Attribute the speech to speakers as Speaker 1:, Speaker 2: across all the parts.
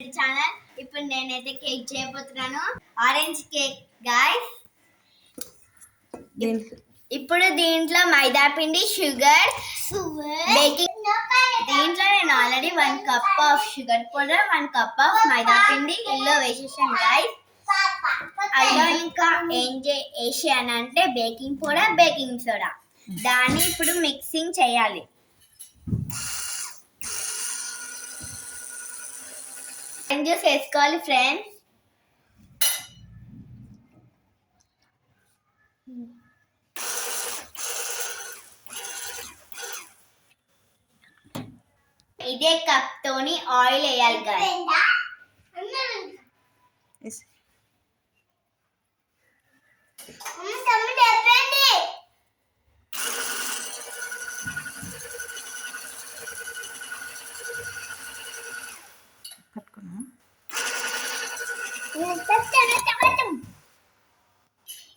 Speaker 1: Channel. ఇప్పుడు నేనైతే cake చేయబోతున్నాను, ఆరెంజ్ కేక్ గాయ్స్. ఇప్పుడు దీంట్లో మైదా పిండి, షుగర్, బేకింగ్. దీంట్లో నేను already 1 cup of sugar powder, 1 cup of మైదా పిండి ఇందులో వేసేసాను గాయ్స్. అందులో ఇంకా ఏం వేసానంటే బేకింగ్ పౌడర్, బేకింగ్ సోడా. దాన్ని ఇప్పుడు మిక్సింగ్ చేయాలి. జ్యూస్ వేసుకోవాలి ఫ్రెండ్స్. ఇదే కప్ తోని ఆయిల్ వేయాలి గాయ్స్.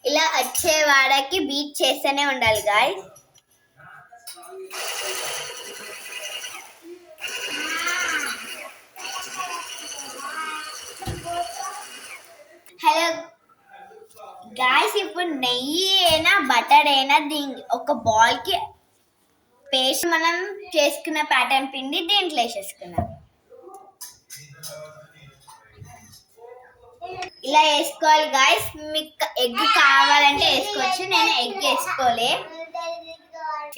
Speaker 1: ఇలా వచ్చే వాడకి బీట్ చేస్తూనే ఉండాలి గాయ్స్. హలో గాయ్స్, ఇప్పుడు నెయ్యి అయినా బటర్ అయినా దీని ఒక బాల్ కి పేస్ట్ మనం చేసుకున్న ప్యాటర్న్ పిండి దీంట్లో వేసేసుకున్నాం. ఇలా వేసుకోవాలి గాయ్స్. మీకు ఎగ్ కావాలంటే వేసుకోవచ్చు, నేను ఎగ్ వేసుకోలే.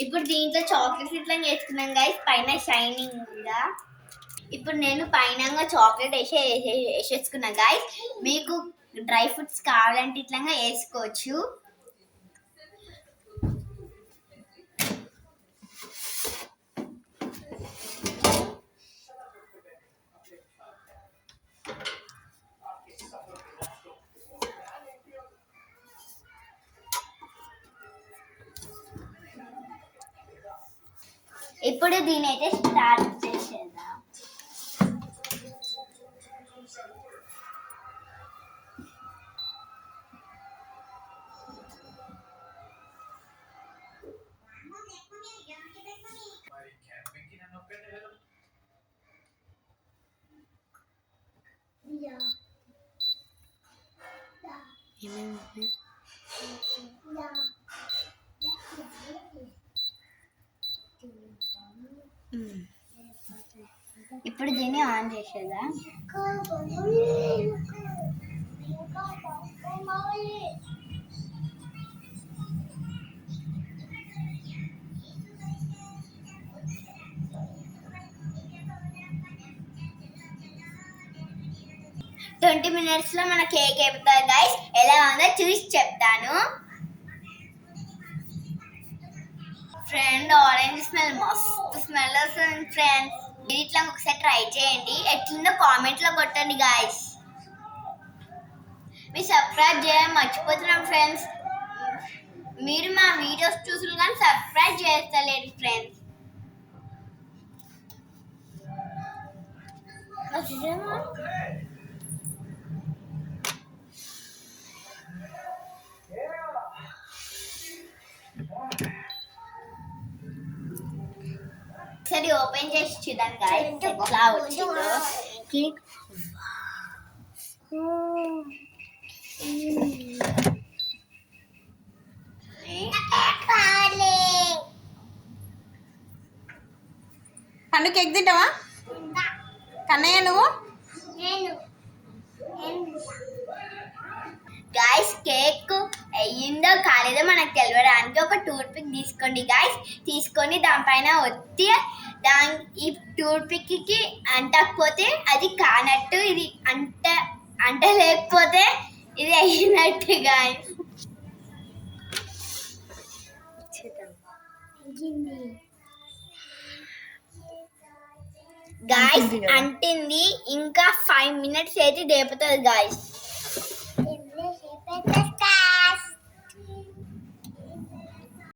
Speaker 1: ఇప్పుడు దీంట్లో చాక్లెట్స్ ఇట్లా వేసుకున్నాం గాయ్స్, పైన షైనింగ్ గా. ఇప్పుడు నేను పైన చాక్లెట్ వేసేసుకున్నా గాయ్స్. మీకు డ్రై ఫ్రూట్స్ కావాలంటే ఇట్లా వేసుకోవచ్చు. ఇప్పుడు దీని అయితే స్టార్ట్ చేసేద్దాం. ఇప్పుడు దీన్ని ఆన్ చేసేదా. ట్వంటీ మినిట్స్ లో మన కేక్ అయిపోతుంది గైస్. ఎలా ఉందో చూసి చెప్తాను. ఫ్రెండ్, ఆరెంజ్ స్మెల్ మస్తు స్మెల్ వస్తుంది ఫ్రెండ్స్. ఇట్లా ఒకసారి ట్రై చేయండి, ఎట్లుందో కామెంట్ లో కొట్టండి గాయస్. మీరు సబ్స్క్రైబ్ చేయడం మర్చిపోతున్నాం ఫ్రెండ్స్. మీరు మా వీడియోస్ చూసిన కానీ సబ్స్క్రైబ్ చేస్తలేరు ఫ్రెండ్స్. సరే ఓపెన్ చేసి చూద్దాం గాయ్స్ ఎట్లా వచ్చిందో కేక్.
Speaker 2: పండు కేక్ తింటావా కన్నయ్య నువ్వు?
Speaker 1: గాయ్స్, కేక్ అయ్యిందో కాలేదో మనకు తెలియడానికి ఒక టూత్ పిక్ తీసుకోండి గాయ్స్. తీసుకొని దానిపైన ఒత్తి ఈ టూత్ పిక్ కి అంటకపోతే అది కానట్టు, ఇది అంట లేకపోతే ఇది అయినట్టు గాయ్స్. గాయ్స్ అంటింది. ఇంకా 5 minutes అయితే దేపుతుంది గాయ్స్.